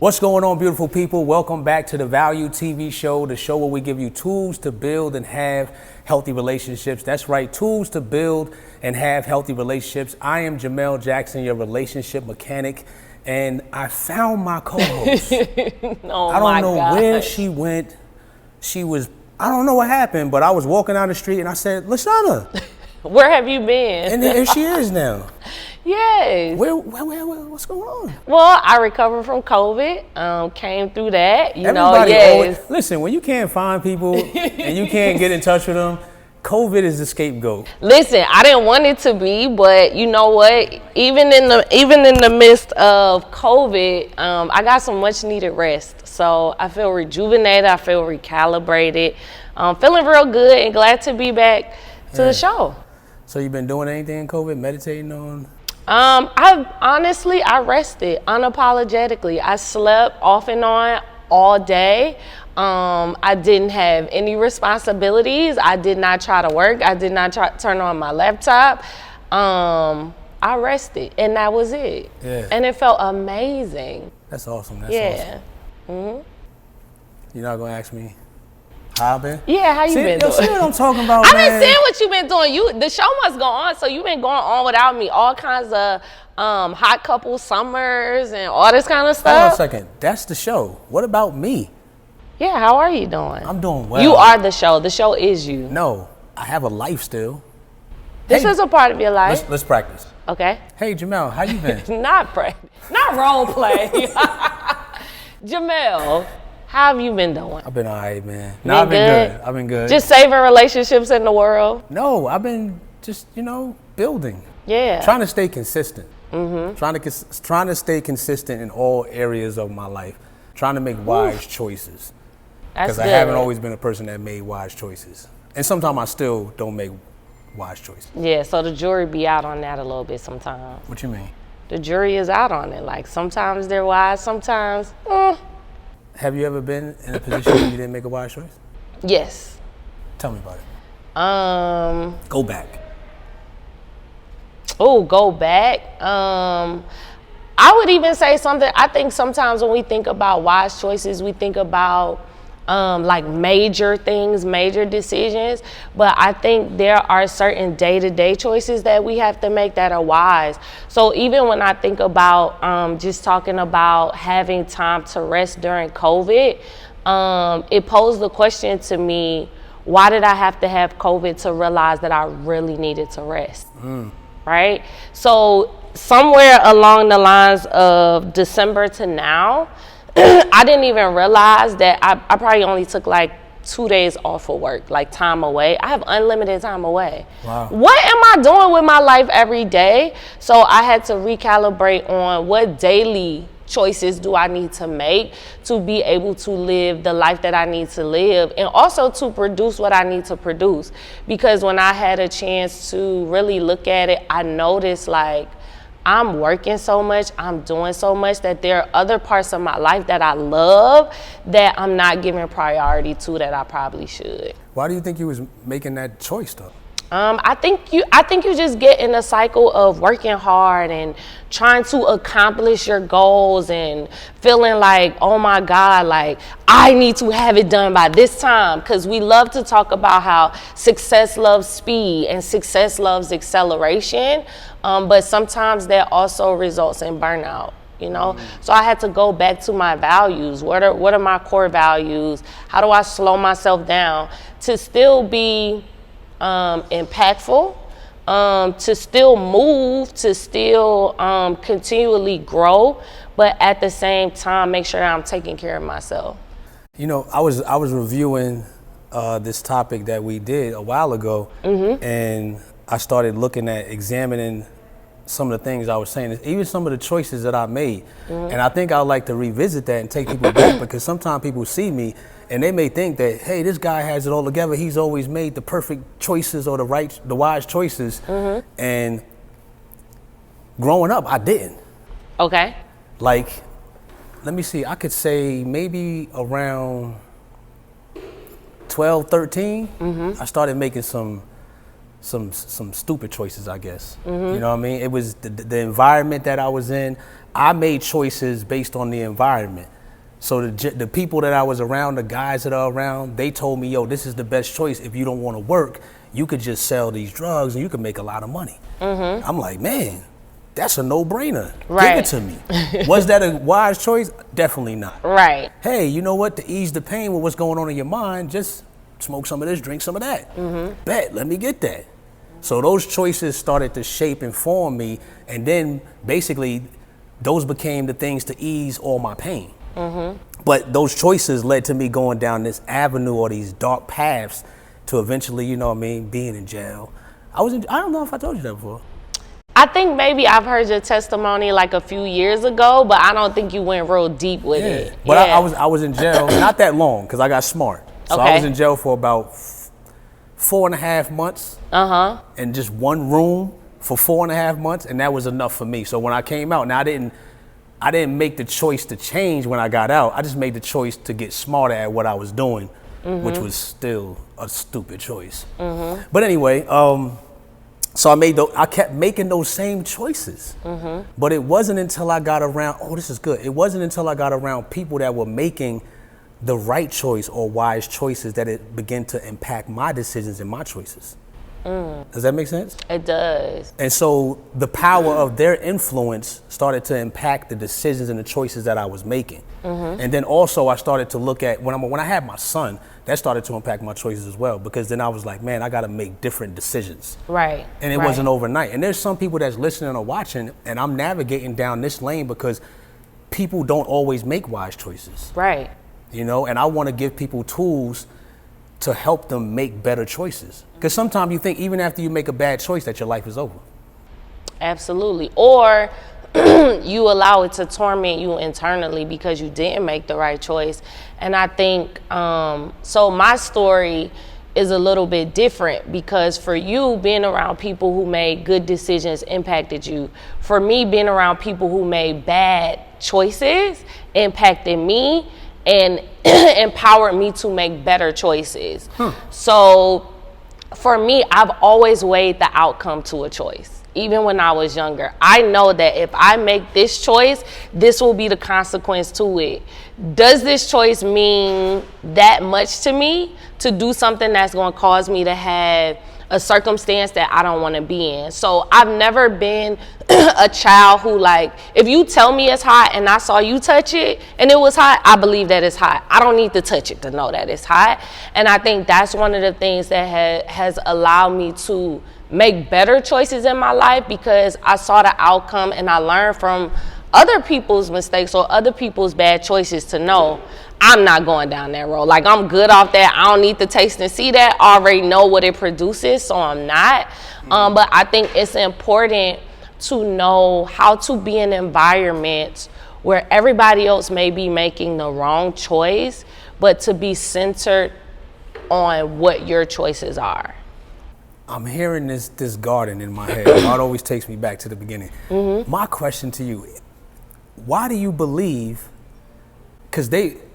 What's going on, beautiful people? Welcome back to the Value TV show, the show where we give you tools to build and have healthy relationships. That's right, tools to build and have healthy relationships. I am Jamel Jackson, your relationship mechanic, and I found my co-host. Oh, I don't know gosh. where she went. I don't know what happened, but I was walking down the street and I said, Lashunna. Where have you been? And there she is now. Yes. What's going on? Well, I recovered from COVID, came through that, Everybody yes. listen, when you can't find people and you can't get in touch with them, COVID is the scapegoat. Listen, I didn't want it to be, but you know what? Even in the midst of COVID, I got some much needed rest. So I feel rejuvenated, I feel recalibrated, feeling real good and glad to be back to the show. So you've been doing anything in COVID, meditating on? I rested unapologetically. I slept off and on all day. I didn't have any responsibilities. I did not try to work. I did not turn on my laptop. I rested, and that was it. Yeah. And it felt amazing. That's awesome. That's yeah. awesome. Mm-hmm. You're not gonna ask me how I've been? Yeah, how you been doing? See what I'm talking about, I've man? been seeing what you've been doing. The show must go on, so you've been going on without me. All kinds of hot couple summers and all this kind of stuff. Hold on a second. That's the show. What about me? Yeah, how are you doing? I'm doing well. You are the show. The show is you. No, I have a life still. This is a part of your life. Let's practice. Okay. Hey, Jamel, how you been? Not role play. Jamel, how have you been doing? I've been all right, man. No, I've been good. Just saving relationships in the world? No, I've been just, building. Yeah. Trying to stay consistent. Mm-hmm. Trying to stay consistent in all areas of my life. Trying to make wise choices. Because I haven't always been a person that made wise choices. And sometimes I still don't make wise choices. Yeah, so the jury be out on that a little bit sometimes. What you mean? The jury is out on it. Like, sometimes they're wise, sometimes, Have you ever been in a position where you didn't make a wise choice? Yes. Tell me about it. Go back. Oh, go back. I would even say something. I think sometimes when we think about wise choices, we think about like major things, major decisions. But I think there are certain day-to-day choices that we have to make that are wise. So even when I think about just talking about having time to rest during COVID, it posed the question to me, why did I have to have COVID to realize that I really needed to rest? Right? So somewhere along the lines of December to now, I didn't even realize that I probably only took like 2 days off of work, like time away. I have unlimited time away. Wow. What am I doing with my life every day? So I had to recalibrate on what daily choices do I need to make to be able to live the life that I need to live, and also to produce what I need to produce. Because when I had a chance to really look at it, I noticed like I'm working so much, I'm doing so much that there are other parts of my life that I love that I'm not giving priority to that I probably should. Why do you think you was making that choice though? I think you just get in a cycle of working hard and trying to accomplish your goals and feeling like, oh my God, like I need to have it done by this time. Because we love to talk about how success loves speed and success loves acceleration. But sometimes that also results in burnout. So I had to go back to my values. What are my core values? How do I slow myself down to still be impactful, to still move, to still continually grow, but at the same time make sure I'm taking care of myself? I was reviewing this topic that we did a while ago, and I started looking at examining some of the things I was saying, even some of the choices that I made. And I think I'd like to revisit that and take people back, because sometimes people see me and they may think that, hey, this guy has it all together. He's always made the perfect choices or the wise choices. And growing up, I didn't. Okay. Like, let me see, I could say maybe around 12, 13, I started making some stupid choices, I guess. You know what I mean? It was the environment that I was in. I made choices based on the environment. So the people that I was around, the guys that are around, they told me, yo, this is the best choice. If you don't want to work, you could just sell these drugs and you could make a lot of money. I'm like, man, that's a no-brainer. Right. Give it to me. Was that a wise choice? Definitely not. Right. Hey, you know what? To ease the pain with what's going on in your mind, just smoke some of this, drink some of that. Bet, let me get that. So those choices started to shape and form me, and then basically those became the things to ease all my pain. But those choices led to me going down this avenue or these dark paths to eventually, you know what I mean, being in jail. I don't know if I told you that before. I think maybe I've heard your testimony like a few years ago, but I don't think you went real deep with it. But I was in jail not that long because I got smart. So I was in jail for about 4.5 months. In just one room for 4.5 months, and that was enough for me. So when I came out, now I didn't make the choice to change when I got out. I just made the choice to get smarter at what I was doing, which was still a stupid choice. But anyway, so I kept making those same choices. But it wasn't until I got around, this is good. It wasn't until I got around people that were making the right choice or wise choices that it began to impact my decisions and my choices. Does that make sense? It does. And so the power of their influence started to impact the decisions and the choices that I was making. And then also I started to look at, when I had my son, that started to impact my choices as well, because then I was like, man, I got to make different decisions. Right. And it wasn't overnight. And there's some people that's listening or watching, and I'm navigating down this lane because people don't always make wise choices. Right. You know, and I want to give people tools to help them make better choices. Because sometimes you think even after you make a bad choice that your life is over. Absolutely. Or you allow it to torment you internally because you didn't make the right choice. And I think, so my story is a little bit different, because for you, being around people who made good decisions impacted you. For me, being around people who made bad choices impacted me and empowered me to make better choices. So for me, I've always weighed the outcome to a choice. Even when I was younger, I know that if I make this choice, this will be the consequence to it. Does this choice mean that much to me to do something that's going to cause me to have a circumstance that I don't want to be in? So I've never been a child who, like, if you tell me it's hot and I saw you touch it and it was hot, I believe that it's hot. I don't need to touch it to know that it's hot. And I think that's one of the things that has allowed me to make better choices in my life, because I saw the outcome and I learned from other people's mistakes or other people's bad choices to know I'm not going down that road. Like, I'm good off that. I don't need to taste and see that. I already know what it produces, so I'm not. But I think it's important to know how to be in environments where everybody else may be making the wrong choice, but to be centered on what your choices are. I'm hearing this garden in my head. God always takes me back to the beginning. My question to you, why do you believe, because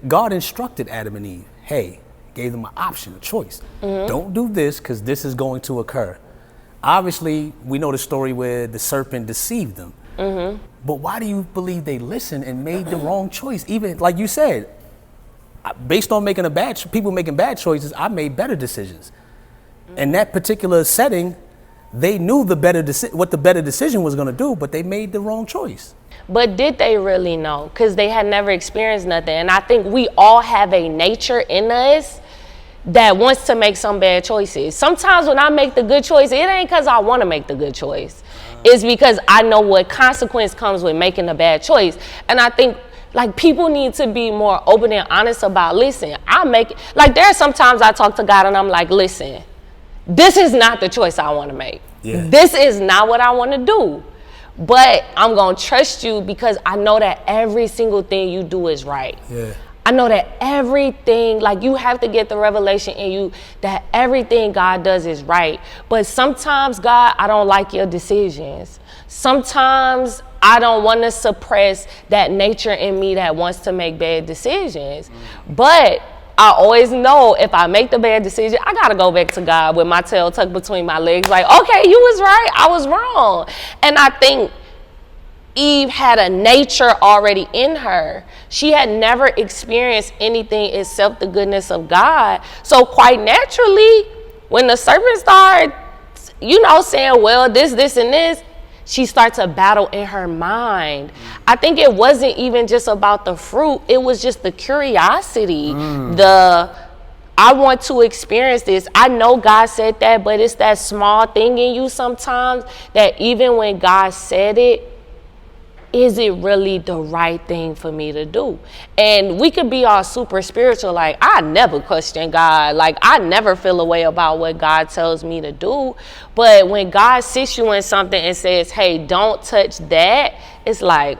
God instructed Adam and Eve, hey, gave them an option, a choice. Don't do this because this is going to occur. Obviously, we know the story where the serpent deceived them. But why do you believe they listened and made the wrong choice? Even like you said, based on people making bad choices, I made better decisions. In that particular setting, they knew what the better decision was going to do, but they made the wrong choice. But did they really know? Because they had never experienced nothing. And I think we all have a nature in us that wants to make some bad choices. Sometimes when I make the good choice, it ain't because I want to make the good choice. It's because I know what consequence comes with making a bad choice. And I think, like, people need to be more open and honest about, listen, there are sometimes I talk to God and I'm like, listen, this is not the choice I want to make. Yeah. This is not what I want to do. But I'm going to trust you because I know that every single thing you do is right. Yeah. I know that everything, like, you have to get the revelation in you that everything God does is right. But sometimes, God, I don't like your decisions. Sometimes I don't want to suppress that nature in me that wants to make bad decisions. But I always know if I make the bad decision, I got to go back to God with my tail tucked between my legs. Like, okay, you was right. I was wrong. And I think Eve had a nature already in her. She had never experienced anything except the goodness of God. So quite naturally, when the serpent started, saying, well, this, and this, she starts to battle in her mind. I think it wasn't even just about the fruit. It was just the curiosity, I want to experience this. I know God said that, but it's that small thing in you sometimes that even when God said it, is it really the right thing for me to do? And we could be all super spiritual, like, I never question God. Like, I never feel a way about what God tells me to do. But when God sits you in something and says, hey, don't touch that, it's like,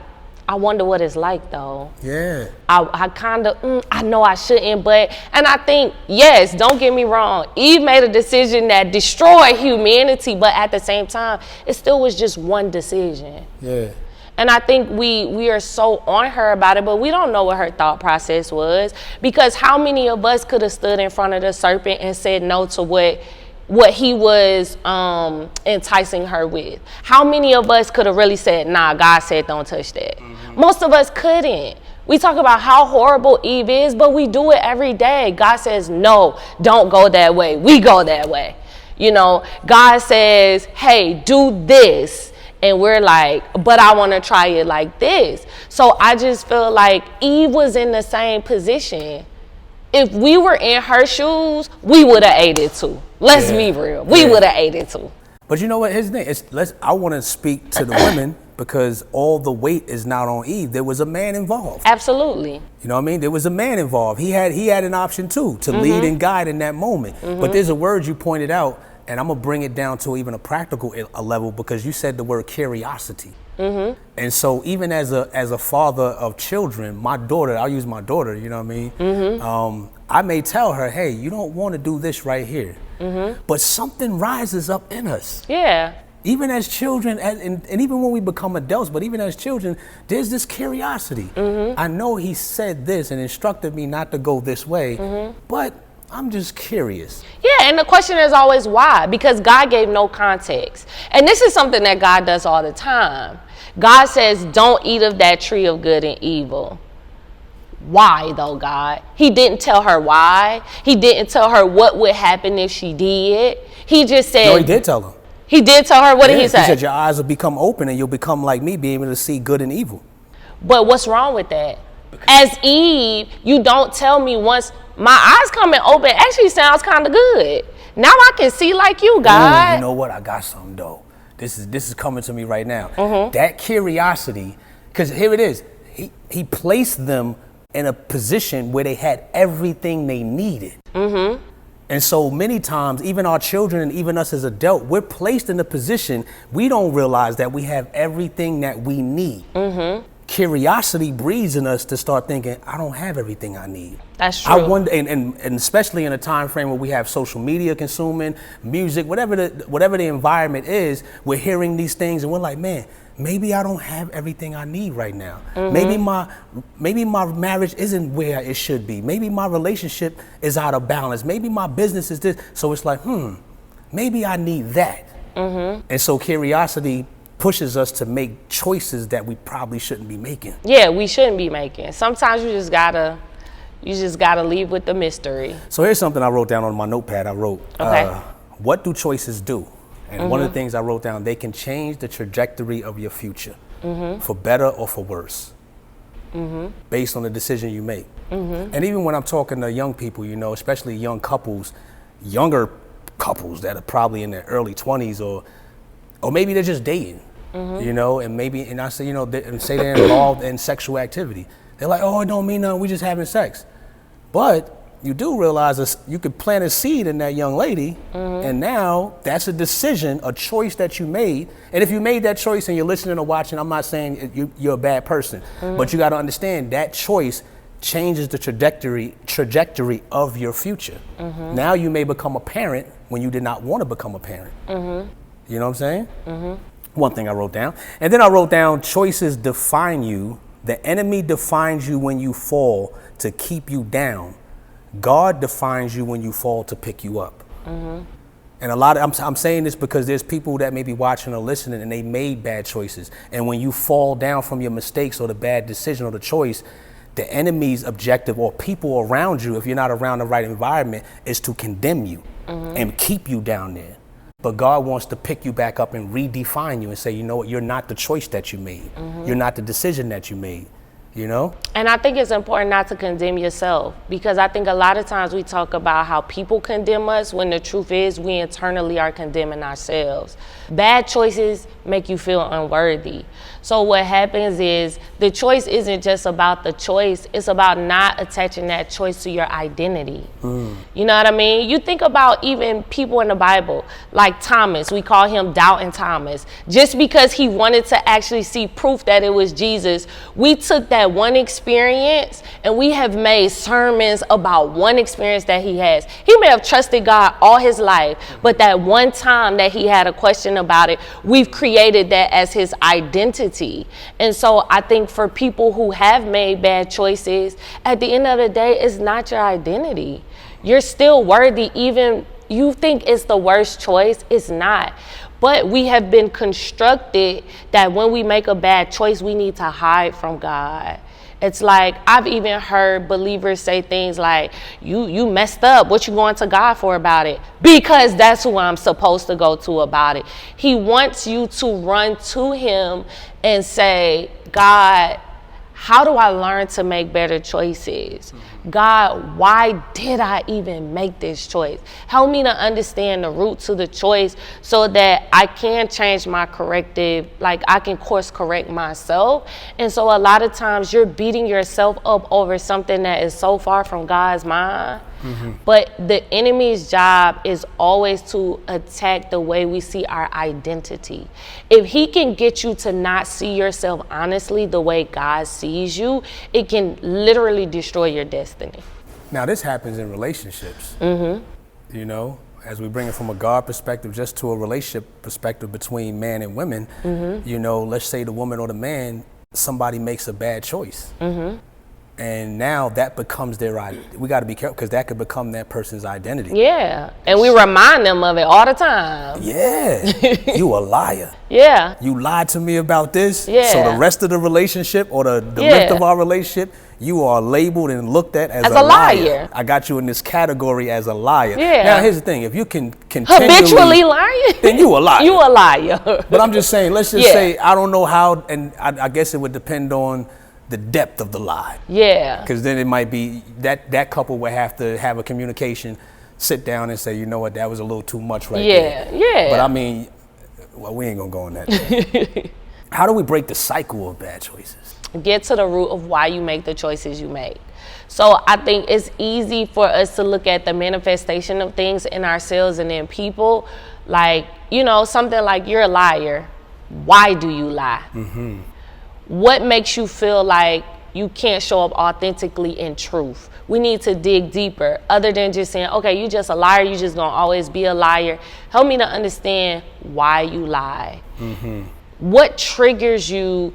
I wonder what it's like, though. Yeah. I kind of, I know I shouldn't, and I think, yes, don't get me wrong. Eve made a decision that destroyed humanity, but at the same time, it still was just one decision. Yeah. And I think we are so on her about it, but we don't know what her thought process was, because how many of us could have stood in front of the serpent and said no to what he was enticing her with? How many of us could have really said, nah, God said don't touch that? Mm-hmm. Most of us couldn't. We talk about how horrible Eve is, but we do it every day. God says, no, don't go that way. We go that way. God says, hey, do this. And we're like, but I want to try it like this. So I just feel like Eve was in the same position. If we were in her shoes, we would have ate it too. Let's be real. We would have ate it too. But you know what? Here's the thing. I want to speak to the women because all the weight is not on Eve. There was a man involved. Absolutely. You know what I mean? There was a man involved. He had an option too to lead and guide in that moment. But there's a word you pointed out, and I'm going to bring it down to even a practical level, because you said the word curiosity. And so even as a father of children, my daughter, I'll use my daughter, you know what I mean? I may tell her, hey, you don't want to do this right here. But something rises up in us. Yeah. Even as children, and even when we become adults, but even as children, there's this curiosity. I know he said this and instructed me not to go this way, but I'm just curious. Yeah, and the question is always why? Because God gave no context. And this is something that God does all the time. God says, don't eat of that tree of good and evil. Why though, God? He didn't tell her why. He didn't tell her what would happen if she did. He just said. No, he did tell her. He did tell her. What did he say? He said your eyes will become open and you'll become like me, being able to see good and evil. But what's wrong with that? As Eve, you don't tell me once my eyes coming open actually sounds kind of good. Now I can see like you, God. You know what? I got something though. This is coming to me right now. That curiosity, because here it is. He placed them in a position where they had everything they needed. And so many times, even our children and even us as adults, we're placed in a position we don't realize that we have everything that we need. Curiosity breeds in us to start thinking, I don't have everything I need. That's true. I wonder, and especially in a time frame where we have social media consuming, music, whatever the environment is, we're hearing these things and we're like, man, maybe I don't have everything I need right now. Maybe my marriage isn't where it should be. Maybe my relationship is out of balance. Maybe my business is this. So it's like, maybe I need that. And so curiosity pushes us to make choices that we probably shouldn't be making. Yeah, we shouldn't be making. Sometimes you just gotta leave with the mystery. So here's something I wrote down on my notepad. I wrote, okay. What do choices do? And one of the things I wrote down, they can change the trajectory of your future, for better or for worse, based on the decision you make. And even when I'm talking to young people, especially young couples, younger couples that are probably in their early 20s or maybe they're just dating, and I say, and say they're involved in sexual activity. They're like, oh, it don't mean nothing, we just having sex. But you do realize you could plant a seed in that young lady, and now that's a decision, a choice that you made. And if you made that choice and you're listening or watching, I'm not saying you're a bad person, but you got to understand that choice changes the trajectory of your future. Now you may become a parent when you did not want to become a parent. You know what I'm saying? One thing I wrote down. And then I wrote down, choices define you. The enemy defines you when you fall to keep you down. God defines you when you fall to pick you up. And a lot of, I'm saying this because there's people that may be watching or listening and they made bad choices. And when you fall down from your mistakes or the bad decision or the choice, the enemy's objective or people around you, if you're not around the right environment, is to condemn you and keep you down there. But God wants to pick you back up and redefine you and say, you know what, you're not the choice that you made. You're not the decision that you made. You know? And I think it's important not to condemn yourself, because I think a lot of times we talk about how people condemn us when the truth is we internally are condemning ourselves. Bad choices make you feel unworthy. So what happens is the choice isn't just about the choice, it's about not attaching that choice to your identity. You know what I mean? You think about even people in the Bible, like Thomas, we call him Doubting Thomas. Just because he wanted to actually see proof that it was Jesus, we took that one experience and we have made sermons about one experience that he has. He may have trusted God all his life, but that one time that he had a question about it, we've created that as his identity. And so I think for people who have made bad choices, at the end of the day, it's not your identity. You're still worthy, even you think it's the worst choice, it's not. But we have been constructed that when we make a bad choice, we need to hide from God. It's like, I've even heard believers say things like, you messed up. What you going to God for about it? Because that's who I'm supposed to go to about it. He wants you to run to him and say, God, how do I learn to make better choices? God, why did I even make this choice? Help me to understand the root to the choice so that I can change my corrective, like I can course correct myself. And so a lot of times you're beating yourself up over something that is so far from God's mind. But the enemy's job is always to attack the way we see our identity. If he can get you to not see yourself honestly the way God sees you, it can literally destroy your destiny. Now, this happens in relationships. You know, as we bring it from a God perspective just to a relationship perspective between man and women, you know, let's say the woman or the man, somebody makes a bad choice. And now that becomes their identity. We got to be careful because that could become that person's identity. Yeah. And we remind them of it all the time. Yeah. You a liar. Yeah. You lied to me about this. Yeah. So the rest of the relationship or the length of our relationship, you are labeled and looked at as a liar. I got you in this category as a liar. Yeah. Now, here's the thing. If you can continually... habitually lying? Then you a liar. You a liar. But I'm just saying, let's just say, I don't know how, and I guess it would depend on the depth of the lie. Yeah. Because then it might be that couple would have to have a communication, sit down and say, you know what, that was a little too much right there. Yeah. But I mean, well, we ain't gonna go on that. How do we break the cycle of bad choices? Get to the root of why you make the choices you make. So I think it's easy for us to look at the manifestation of things in ourselves and in people, like, you know, something like you're a liar. Why do you lie? What makes you feel like you can't show up authentically in truth? We need to dig deeper other than just saying, okay, you just a liar, you just gonna always be a liar. Help me to understand why you lie. What triggers you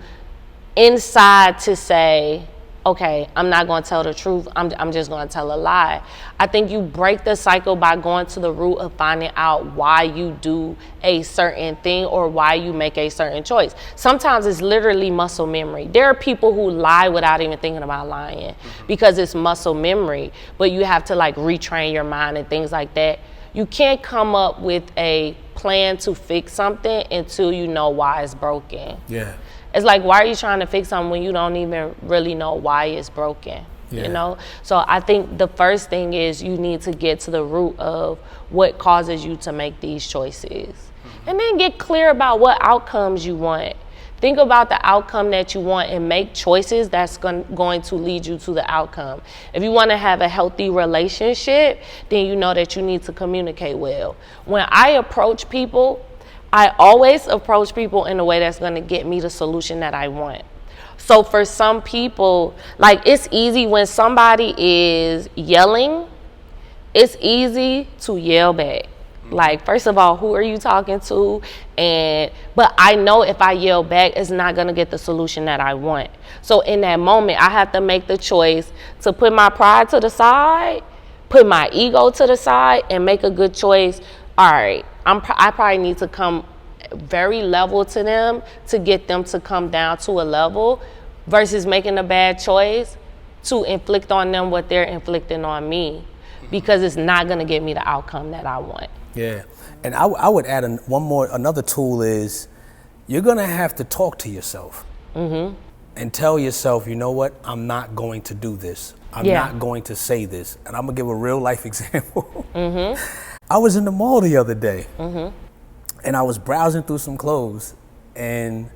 inside to say, okay, I'm not going to tell the truth. I'm just going to tell a lie. I think you break the cycle by going to the root of finding out why you do a certain thing or why you make a certain choice. Sometimes it's literally muscle memory. There are people who lie without even thinking about lying because it's muscle memory, but you have to like retrain your mind and things like that. You can't come up with a plan to fix something until you know why it's broken. Yeah. It's like, why are you trying to fix something when you don't even really know why it's broken? You know? So I think the first thing is you need to get to the root of what causes you to make these choices. And then get clear about what outcomes you want. Think about the outcome that you want and make choices that's going to lead you to the outcome. If you want to have a healthy relationship, then you know that you need to communicate well. When I approach people, I always approach people in a way that's going to get me the solution that I want. So for some people, like it's easy when somebody is yelling, it's easy to yell back. Like, first of all, who are you talking to? But I know if I yell back, it's not going to get the solution that I want. So in that moment, I have to make the choice to put my pride to the side, put my ego to the side, and make a good choice all right, I probably need to come very level to them to get them to come down to a level, versus making a bad choice to inflict on them what they're inflicting on me, because it's not going to get me the outcome that I want. Yeah. And I would add another tool is you're going to have to talk to yourself and tell yourself, you know what, I'm not going to do this. I'm not going to say this. And I'm going to give a real life example. I was in the mall the other day and I was browsing through some clothes, and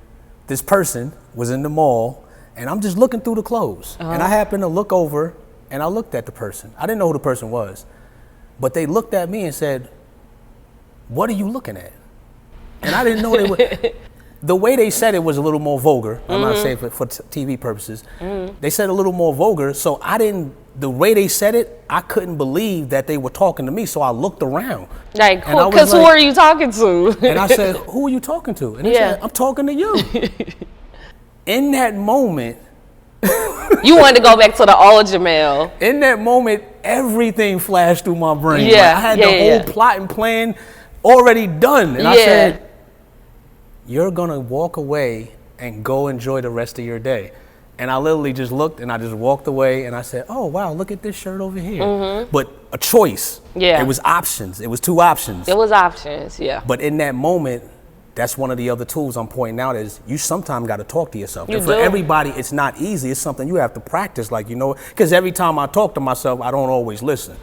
this person was in the mall, and I'm just looking through the clothes. And I happened to look over, and I looked at the person. I didn't know who the person was, but they looked at me and said, "What are you looking at?" And I didn't know they were. The way they said it was a little more vulgar. I'm not saying for TV purposes. They said a little more vulgar, so the way they said it, I couldn't believe that they were talking to me, so I looked around. Like, because who are you talking to? And I said, "Who are you talking to?" And they said, "I'm talking to you." In that moment, you wanted to go back to the old Jamel. In that moment, everything flashed through my brain. Yeah, like I had the whole plot and plan already done. And I said, "You're gonna walk away and go enjoy the rest of your day." And I literally just looked and I just walked away, and I said, "Oh wow, look at this shirt over here." But a choice. It was options. It was two options. It was options, But in that moment, that's one of the other tools I'm pointing out is you sometimes got to talk to yourself. And for everybody, it's not easy. It's something you have to practice, like, you know, because every time I talk to myself, I don't always listen.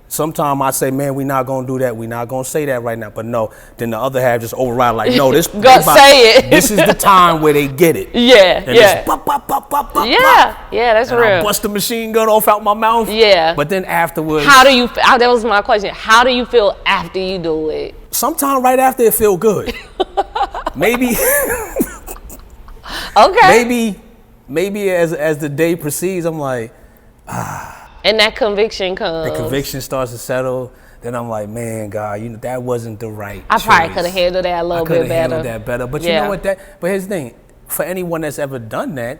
Sometimes I say, "Man, we're not going to do that. We're not going to say that right now." But no, then the other half just override like, "No, this say it. This is the time where they get it." And it's pop, pop, pop, pop, pop, that's and real. I bust the machine gun off out my mouth. But then afterwards, how do you that was my question. How do you feel after you do it? Sometimes right after it feel good. Maybe maybe as the day proceeds, I'm like, and that conviction comes. The conviction starts to settle. Then I'm like, "Man, God, you know, that wasn't the right I choice. probably could have handled that a little bit better. I could have handled that better." But you know what? But here's the thing. For anyone that's ever done that,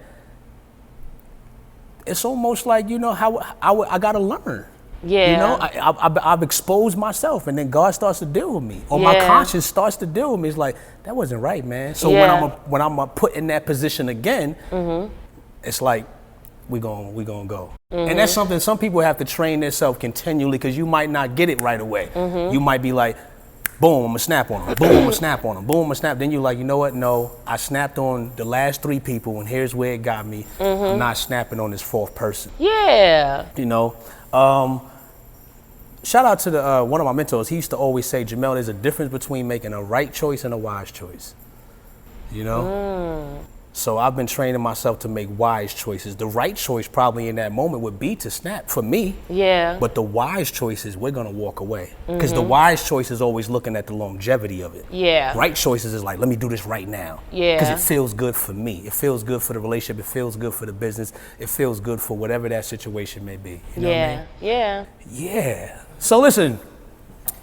it's almost like, you know, how I got to learn. You know, I've exposed myself, and then God starts to deal with me, or my conscience starts to deal with me. It's like, that wasn't right, man. So when I'm put in that position again, it's like, we gonna go. And that's something some people have to train themselves continually, because you might not get it right away. You might be like, boom, I'm gonna snap on them. Boom, I'm gonna snap on them. Boom, I'm gonna snap. Then you're like, you know what? No, I snapped on the last 3 people, and here's where it got me. I'm not snapping on this 4th person. You know. Shout out to one of my mentors. He used to always say, "Jamel, there's a difference between making a right choice and a wise choice." You know? So I've been training myself to make wise choices. The right choice probably in that moment would be to snap for me. But the wise choice is we're gonna walk away. Because the wise choice is always looking at the longevity of it. Right choices is like, let me do this right now. Because it feels good for me. It feels good for the relationship. It feels good for the business. It feels good for whatever that situation may be. You know what I mean? So listen,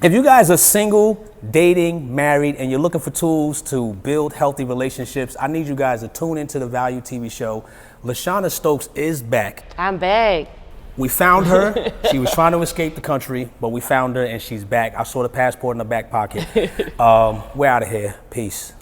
if you guys are single, dating, married, and you're looking for tools to build healthy relationships, I need you guys to tune into the Value TV show. Lashunna Stokes is back. I'm back. We found her. She was trying to escape the country, but we found her and she's back. I saw the passport in the back pocket. We're out of here. Peace.